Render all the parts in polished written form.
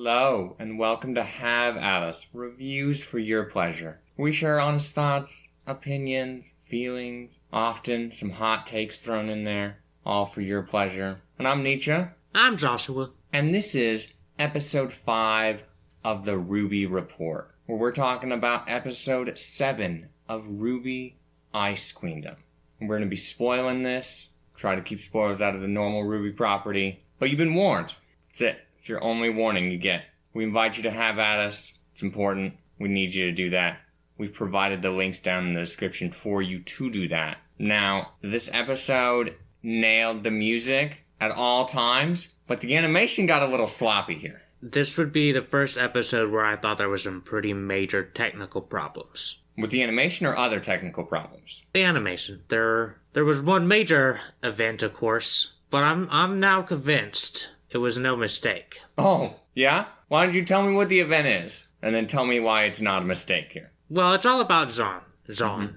Hello, and welcome to Have At Us, reviews for your pleasure. We share honest thoughts, opinions, feelings, often some hot takes thrown in there, all for your pleasure. And I'm Nietzsche. I'm Joshua. And this is episode 5 of the RWBY Report, where we're talking about episode 7 of RWBY Ice Queendom. And we're going to be spoiling this, try to keep spoilers out of the normal RWBY property, but you've been warned. That's it. It's your only warning you get. We invite you to have at us. It's important. We need you to do that. We've provided the links down in the description for you to do that. Now, this episode nailed the music at all times, but the animation got a little sloppy here. This would be the first episode where I thought there was some pretty major technical problems. With the animation or other technical problems? The animation. There was one major event, of course, but I'm now convinced it was no mistake. Oh, yeah? Why don't you tell me what the event is, and then tell me why it's not a mistake here? Well, it's all about Jaune. Jaune,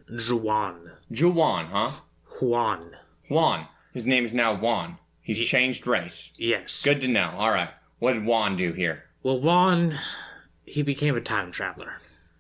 huh? Juan. His name is now Juan. He's changed race. Yes. Good to know. All right. What did Juan do here? Well, Juan, he became a time traveler.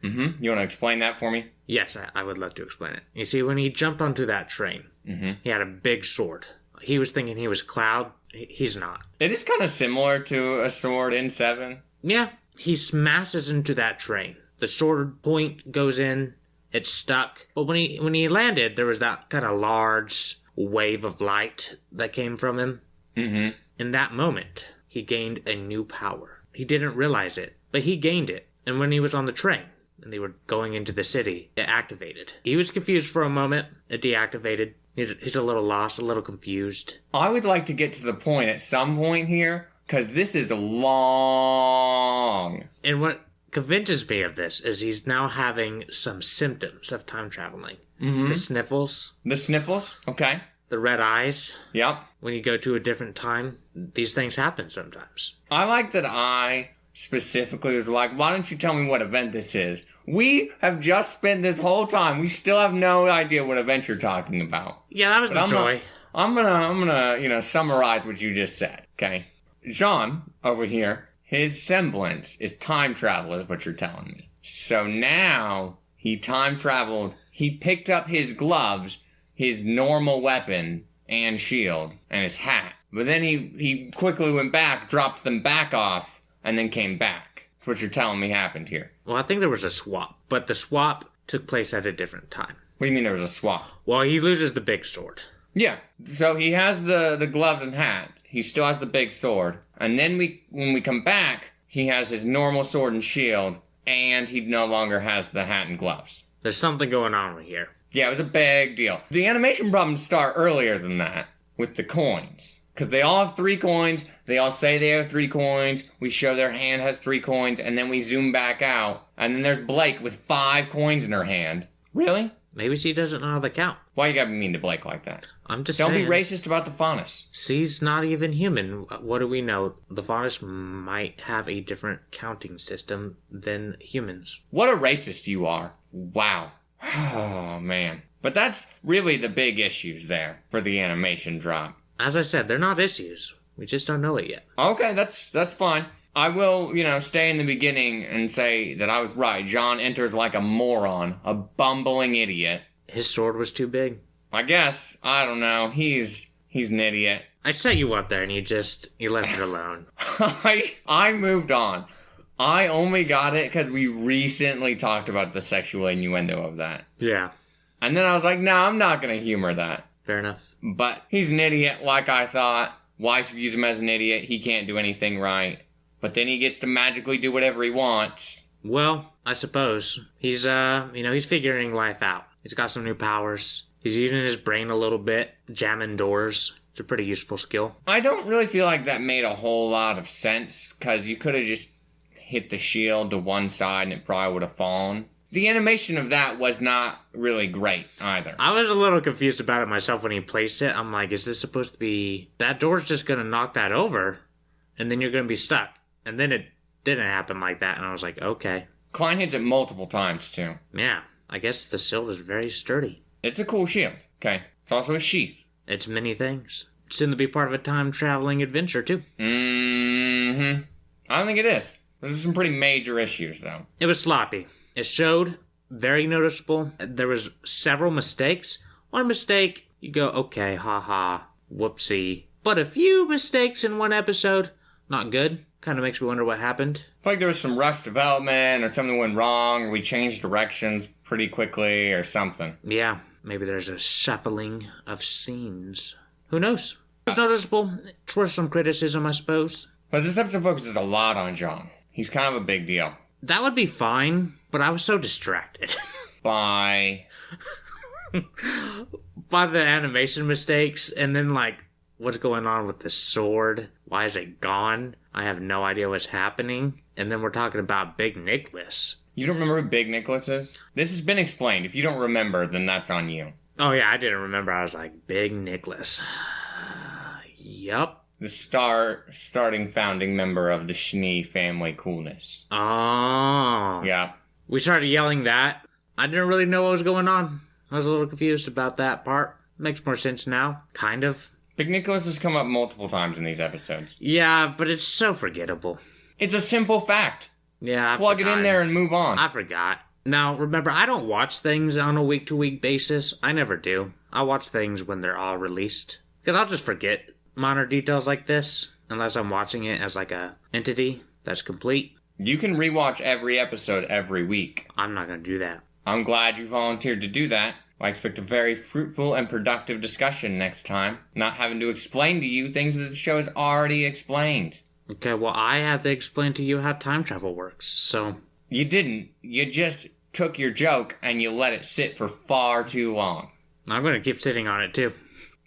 Mm-hmm. You want to explain that for me? Yes, I would love to explain it. You see, when he jumped onto that train, he had a big sword. He was thinking he was Cloud. He's not. It is kind of similar to a sword in 7. Yeah. He smashes into that train. The sword point goes in. It's stuck. But when he landed, there was that kind of large wave of light that came from him. Mm-hmm. In that moment, he gained a new power. He didn't realize it, but he gained it. And when he was on the train, and they were going into the city, it activated. He was confused for a moment. It deactivated. He's a little lost, a little confused. I would like to get to the point at some point here, because this is long. And what convinces me of this is he's now having some symptoms of time traveling. Mm-hmm. The sniffles. The sniffles? Okay. The red eyes. Yep. When you go to a different time, these things happen sometimes. I like that I specifically was like, why don't you tell me what event this is? We have just spent this whole time. We still have no idea what event you're talking about. Yeah, that was the joy. I'm gonna, summarize what you just said, okay? Jaune, over here, his semblance is time travel, is what you're telling me. So now, he time traveled, he picked up his gloves, his normal weapon, and shield, and his hat. But then he quickly went back, dropped them back off, and then came back. That's what you're telling me happened here. Well, I think there was a swap, but the swap took place at a different time. What do you mean there was a swap? Well, he loses the big sword. Yeah, so he has the gloves and hat. He still has the big sword. And then when we come back, he has his normal sword and shield, and he no longer has the hat and gloves. There's something going on here. Yeah, it was a big deal. The animation problems start earlier than that, with the coins. Because they all have 3 coins, they all say they have 3 coins, we show their hand has 3 coins, and then we zoom back out, and then there's Blake with 5 coins in her hand. Really? Maybe she doesn't know how to count. Why you gotta be mean to Blake like that? I'm just saying. Don't be saying. racist about the Faunus. She's not even human. What do we know? The Faunus might have a different counting system than humans. What a racist you are. Wow. Oh, man. But that's really the big issues there for the animation drop. As I said, they're not issues. We just don't know it yet. Okay, that's fine. I will, stay in the beginning and say that I was right. Jaune enters like a moron, a bumbling idiot. His sword was too big. I guess. I don't know. He's an idiot. I set you up there and you left it alone. I moved on. I only got it because we recently talked about the sexual innuendo of that. Yeah. And then I was like, no, I'm not going to humor that. Fair enough. But he's an idiot like I thought. Wife views him as an idiot. He can't do anything right. But then he gets to magically do whatever he wants. Well, I suppose. He's figuring life out. He's got some new powers. He's using his brain a little bit, jamming doors. It's a pretty useful skill. I don't really feel like that made a whole lot of sense, because you could have just hit the shield to one side and it probably would have fallen. The animation of that was not really great either. I was a little confused about it myself when he placed it. I'm like, is this supposed to be... That door's just going to knock that over, and then you're going to be stuck. And then it didn't happen like that, and I was like, okay. Klein hits it multiple times, too. Yeah, I guess the shield is very sturdy. It's a cool shield. Okay. It's also a sheath. It's many things. Soon to be part of a time-traveling adventure, too. Mm-hmm. I don't think it is. There's some pretty major issues, though. It was sloppy. It showed, very noticeable. There was several mistakes. One mistake, you go, okay, haha, whoopsie. But a few mistakes in one episode, not good. Kind of makes me wonder what happened. I feel like there was some rushed development, or something went wrong, or we changed directions pretty quickly, or something. Yeah, maybe there's a shuffling of scenes. Who knows? It was noticeable. It's worth some criticism, I suppose. But this episode focuses a lot on Jaune. He's kind of a big deal. That would be fine, but I was so distracted. By the animation mistakes, and then, like, what's going on with the sword? Why is it gone? I have no idea what's happening. And then we're talking about Big Nicholas. You don't remember who Big Nicholas is? This has been explained. If you don't remember, then that's on you. Oh yeah, I didn't remember. I was like, Big Nicholas. Yup. The starting founding member of the Schnee family coolness. Oh. Yeah. We started yelling that. I didn't really know what was going on. I was a little confused about that part. Makes more sense now. Kind of. Big Nicholas has come up multiple times in these episodes. Yeah, but it's so forgettable. It's a simple fact. Yeah, Plug it in there and move on. I forgot. Now, remember, I don't watch things on a week-to-week basis. I never do. I watch things when they're all released. Because I'll just forget minor details like this, unless I'm watching it as like a entity that's complete. You can rewatch every episode every week. I'm not going to do that. I'm glad you volunteered to do that. I expect a very fruitful and productive discussion next time, not having to explain to you things that the show has already explained. Okay, well, I have to explain to you how time travel works, so... You didn't. You just took your joke and you let it sit for far too long. I'm going to keep sitting on it, too.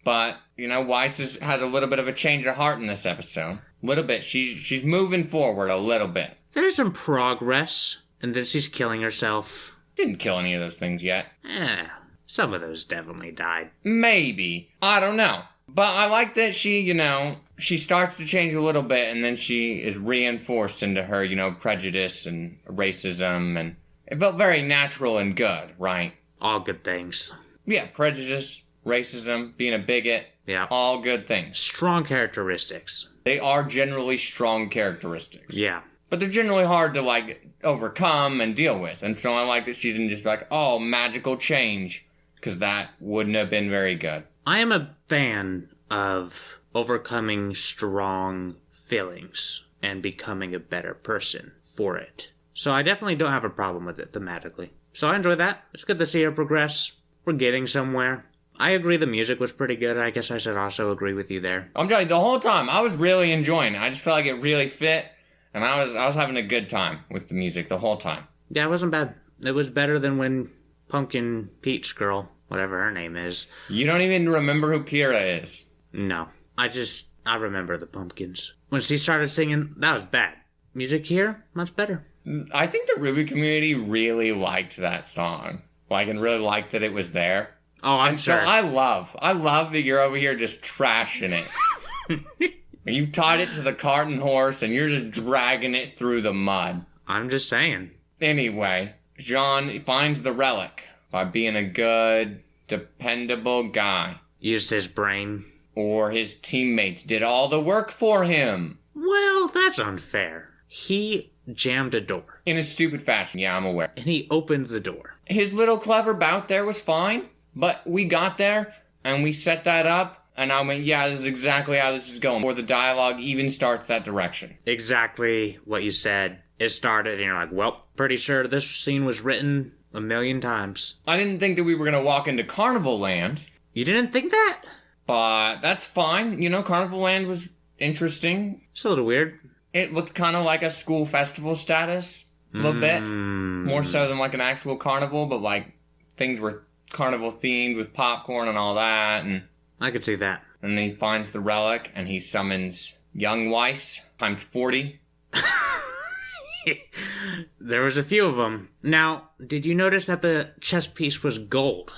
But, you know, Weiss has a little bit of a change of heart in this episode. A little bit. She's moving forward a little bit. There's some progress, and then she's killing herself. Didn't kill any of those things yet. Some of those definitely died. Maybe. I don't know. But I like that she starts to change a little bit, and then she is reinforced into her, prejudice and racism, and it felt very natural and good, right? All good things. Yeah, prejudice, racism, being a bigot. Yeah. All good things. Strong characteristics. They are generally strong characteristics. Yeah. But they're generally hard to, overcome and deal with. And so I like that she didn't just magical change, because that wouldn't have been very good. I am a fan of overcoming strong feelings and becoming a better person for it. So I definitely don't have a problem with it thematically. So I enjoy that. It's good to see her progress. We're getting somewhere. I agree the music was pretty good. I guess I should also agree with you there. I'm telling you, the whole time, I was really enjoying it. I just felt like it really fit, and I was having a good time with the music the whole time. Yeah, it wasn't bad. It was better than when Pumpkin Peach Girl, whatever her name is. You don't even remember who Pyrrha is? No. I remember the pumpkins. When she started singing, that was bad. Music here, much better. I think the RWBY community really liked that song. And really liked that it was there. Oh, I'm sure. So I love that you're over here just trashing it. You've tied it to the cart and horse, and you're just dragging it through the mud. I'm just saying. Anyway, Jaune finds the relic by being a good, dependable guy. Used his brain. Or his teammates did all the work for him. Well, that's unfair. He jammed a door. In a stupid fashion, yeah, I'm aware. And he opened the door. His little clever bout there was fine, but we got there, and we set that up, and I went, yeah, this is exactly how this is going. Before the dialogue even starts that direction. Exactly what you said. It started, and you're like, well, pretty sure this scene was written a million times. I didn't think that we were going to walk into Carnival Land. You didn't think that? But that's fine. Carnival Land was interesting. It's a little weird. It looked kind of like a school festival status. A little bit. More so than an actual carnival, but things were carnival themed with popcorn and all that. And I could see that. And he finds the relic and he summons young Weiss times 40. There was a few of them. Now, did you notice that the chess piece was gold?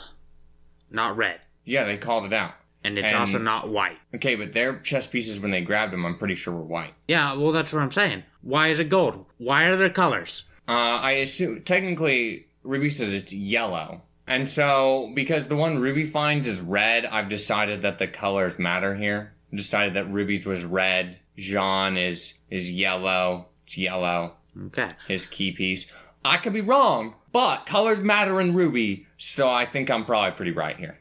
Not red. Yeah, they called it out. And it's also not white. Okay, but their chess pieces, when they grabbed them, I'm pretty sure were white. Yeah, well, that's what I'm saying. Why is it gold? Why are there colors? I assume, technically, RWBY says it's yellow. And so, because the one RWBY finds is red, I've decided that the colors matter here. I've decided that RWBY's was red, Jaune is yellow, It's yellow. Okay. His key piece. I could be wrong, but colors matter in RWBY, so I think I'm probably pretty right here.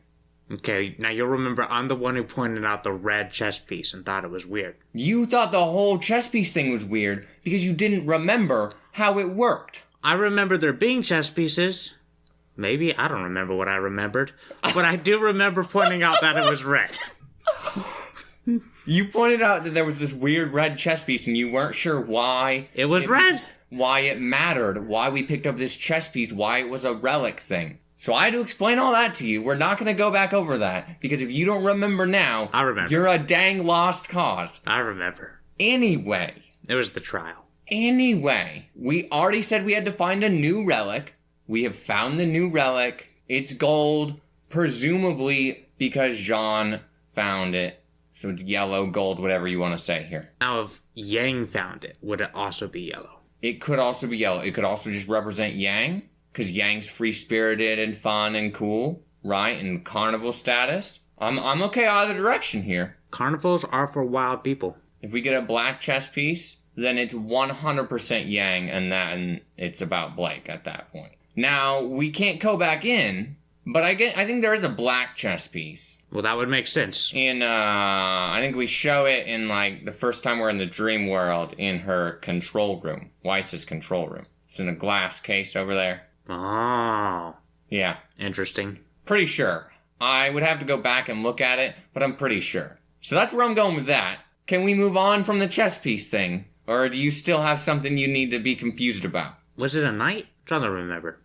Okay, now you'll remember I'm the one who pointed out the red chest piece and thought it was weird. You thought the whole chess piece thing was weird because you didn't remember how it worked. I remember there being chess pieces. Maybe, I don't remember what I remembered. But I do remember pointing out that it was red. You pointed out that there was this weird red chess piece and you weren't sure why. It was red. Why it mattered, why we picked up this chess piece, why it was a relic thing. So I had to explain all that to you. We're not going to go back over that, because if you don't remember now, I remember. You're a dang lost cause. I remember. Anyway. It was the trial. Anyway, we already said we had to find a new relic. We have found the new relic. It's gold, presumably because Jaune found it. So it's yellow, gold, whatever you want to say here. Now, if Yang found it, would it also be yellow? It could also be yellow. It could also just represent Yang, because Yang's free-spirited and fun and cool, right? And carnival status. I'm okay either direction here. Carnivals are for wild people. If we get a black chess piece, then it's 100% Yang, and it's about Blake at that point. Now, we can't go back in, but I think there is a black chess piece. Well, that would make sense. I think we show it in, like, the first time we're in the dream world in her control room. Weiss's control room. It's in a glass case over there. Oh. Yeah. Interesting. Pretty sure. I would have to go back and look at it, but I'm pretty sure. So that's where I'm going with that. Can we move on from the chess piece thing? Or do you still have something you need to be confused about? Was it a knight? I'm trying to remember.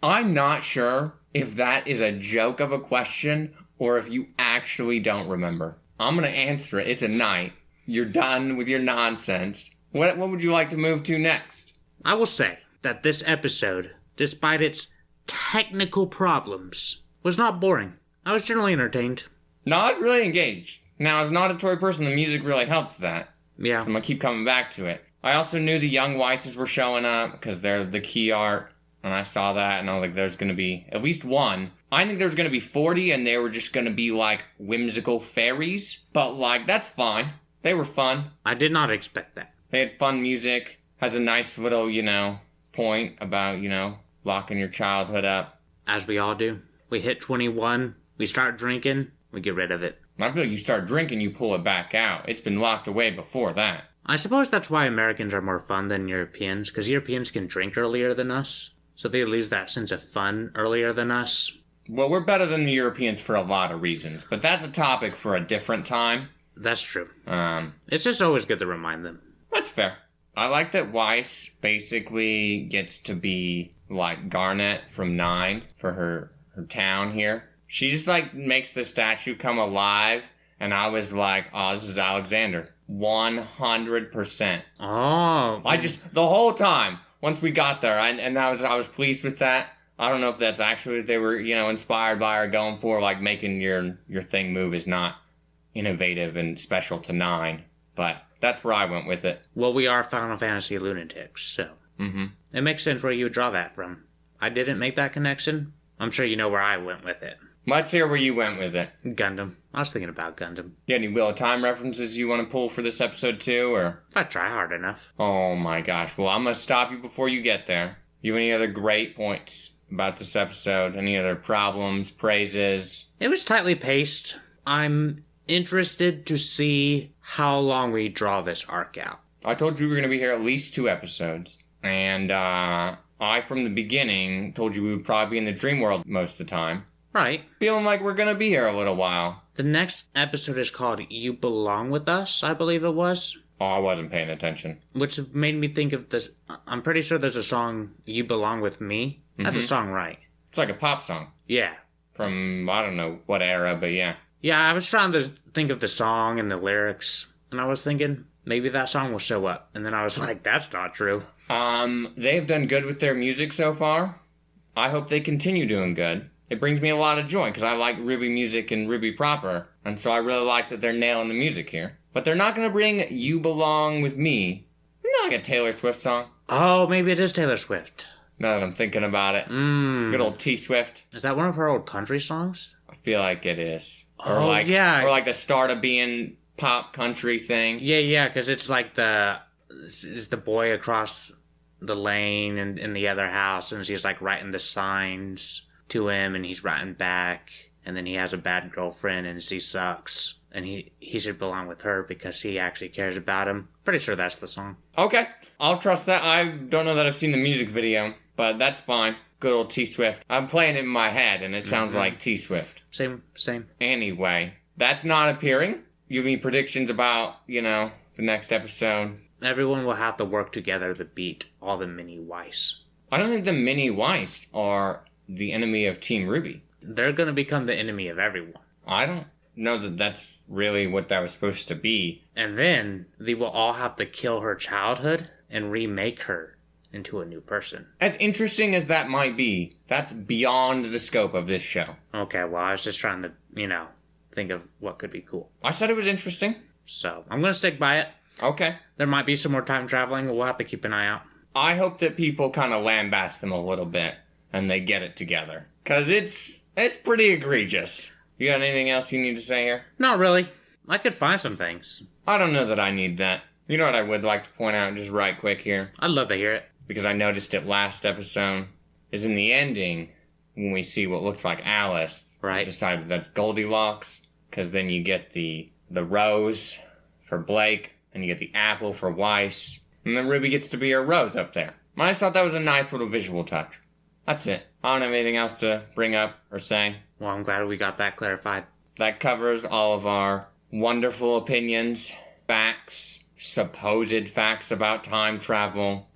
I'm not sure if that is a joke of a question or if you actually don't remember. I'm going to answer it. It's a knight. You're done with your nonsense. What would you like to move to next? I will say that this episode, despite its technical problems, was not boring. I was generally entertained. No, I was really engaged. Now, as an auditory person, the music really helps that. Yeah. So I'm going to keep coming back to it. I also knew the young Weisses were showing up because they're the key art. And I saw that and I was like, there's going to be at least one. I think there's going to be 40 and they were just going to be like whimsical fairies. But like, that's fine. They were fun. I did not expect that. They had fun music. Has a nice little, point about, locking your childhood up. As we all do. We hit 21. We start drinking. We get rid of it. I feel like you start drinking, you pull it back out. It's been locked away before that. I suppose that's why Americans are more fun than Europeans, because Europeans can drink earlier than us. So they lose that sense of fun earlier than us. Well, we're better than the Europeans for a lot of reasons, but that's a topic for a different time. That's true. It's just always good to remind them. That's fair. I like that Weiss basically gets to be like Garnet from 9 for her town here. She just like makes the statue come alive, and I was like, oh, this is Alexander. 100%. Oh. The whole time, once we got there, I was pleased with that. I don't know if that's actually what they were, inspired by or going for, like making your thing move is not innovative and special to 9, but that's where I went with it. Well, we are Final Fantasy lunatics, so it makes sense where you would draw that from. I didn't make that connection. I'm sure you know where I went with it. Let's hear where you went with it. Gundam. I was thinking about Gundam. You got any Wheel of Time references you want to pull for this episode too, or? If I try hard enough. Oh my gosh. Well, I'm going to stop you before you get there. You have any other great points about this episode? Any other problems, praises? It was tightly paced. I'm interested to see how long we draw this arc out. I told you we were going to be here at least 2 episodes. And I, from the beginning, told you we would probably be in the dream world most of the time. Right. Feeling like we're going to be here a little while. The next episode is called You Belong With Us, I believe it was. Oh, I wasn't paying attention. Which made me think of this. I'm pretty sure there's a song, You Belong With Me. That's a song, right? It's like a pop song. Yeah. From, I don't know what era, but yeah. Yeah, I was trying to think of the song and the lyrics, and I was thinking, maybe that song will show up. And then I was like, that's not true. They've done good with their music so far. I hope they continue doing good. It brings me a lot of joy, because I like RWBY music and RWBY proper, and so I really like that they're nailing the music here. But they're not going to bring You Belong With Me. Not like a Taylor Swift song. Oh, maybe it is Taylor Swift. Now that I'm thinking about it. Good old T-Swift. Is that one of her old country songs? I feel like it is. Yeah. Or like the start of being pop country thing. Yeah, because it's like the is the boy across the lane and in the other house, and she's like writing the signs to him, and he's writing back, and then he has a bad girlfriend and she sucks, and he should belong with her because she actually cares about him. Pretty sure that's the song. Okay, I'll trust that. I don't know that I've seen the music video, but that's fine. Good old T-Swift. I'm playing it in my head, and it sounds like T-Swift. Same. Anyway, that's not appearing. You have any predictions about, the next episode? Everyone will have to work together to beat all the mini Weiss. I don't think the mini Weiss are the enemy of Team RWBY. They're going to become the enemy of everyone. I don't know that that's really what that was supposed to be. And then they will all have to kill her childhood and remake her into a new person. As interesting as that might be, that's beyond the scope of this show. Okay, well, I was just trying to, think of what could be cool. I said it was interesting. So, I'm going to stick by it. Okay. There might be some more time traveling. We'll have to keep an eye out. I hope that people kind of lambast them a little bit and they get it together. Because it's pretty egregious. You got anything else you need to say here? Not really. I could find some things. I don't know that I need that. You know what I would like to point out just right quick here? I'd love to hear it. Because I noticed it last episode, is in the ending, when we see what looks like Alice, right? Decided that's Goldilocks, because then you get the rose for Blake, and you get the apple for Weiss, and then Ruby gets to be her rose up there. I just thought that was a nice little visual touch. That's it. I don't have anything else to bring up or say. Well, I'm glad we got that clarified. That covers all of our wonderful opinions, facts, supposed facts about time travel,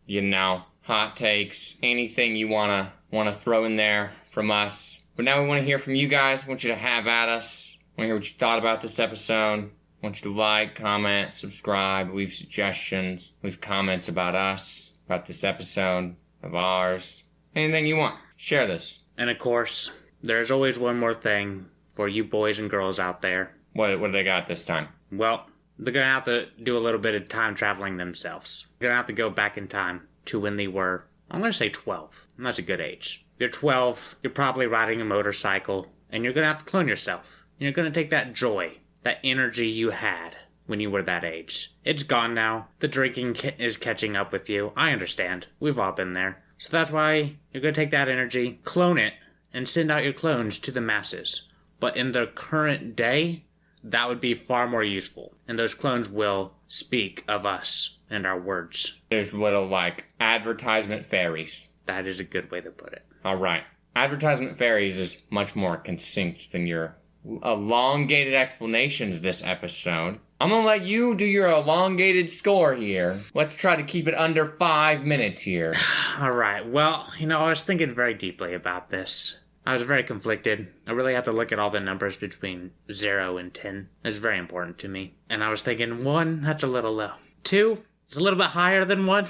hot takes, anything you wanna throw in there from us. But now we want to hear from you guys. I want you to have at us. I want to hear what you thought about this episode. I want you to like, comment, subscribe, leave suggestions, leave comments about us, about this episode of ours. Anything you want. Share this. And of course, there's always one more thing for you boys and girls out there. What do they got this time? Well, they're going to have to do a little bit of time traveling themselves. They're going to have to go back in time to when they were, I'm going to say 12. And that's a good age. You're 12, you're probably riding a motorcycle, and you're going to have to clone yourself. You're going to take that joy, that energy you had when you were that age. It's gone now. The drinking is catching up with you. I understand. We've all been there. So that's why you're going to take that energy, clone it, and send out your clones to the masses. But in the current day, that would be far more useful. And those clones will speak of us and our words. There's little, advertisement fairies. That is a good way to put it. All right. Advertisement fairies is much more succinct than your elongated explanations this episode. I'm going to let you do your elongated score here. Let's try to keep it under 5 minutes here. All right. Well, I was thinking very deeply about this. I was very conflicted. I really had to look at all the numbers between 0 and 10. It's very important to me. And I was thinking 1, that's a little low. 2, it's a little bit higher than 1.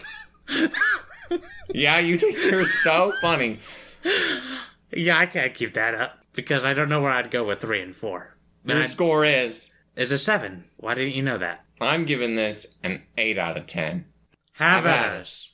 Yeah, you think you're so funny. Yeah, I can't keep that up because I don't know where I'd go with 3 and 4. Your score is a 7. Why didn't you know that? I'm giving this an 8 out of 10. Have at us.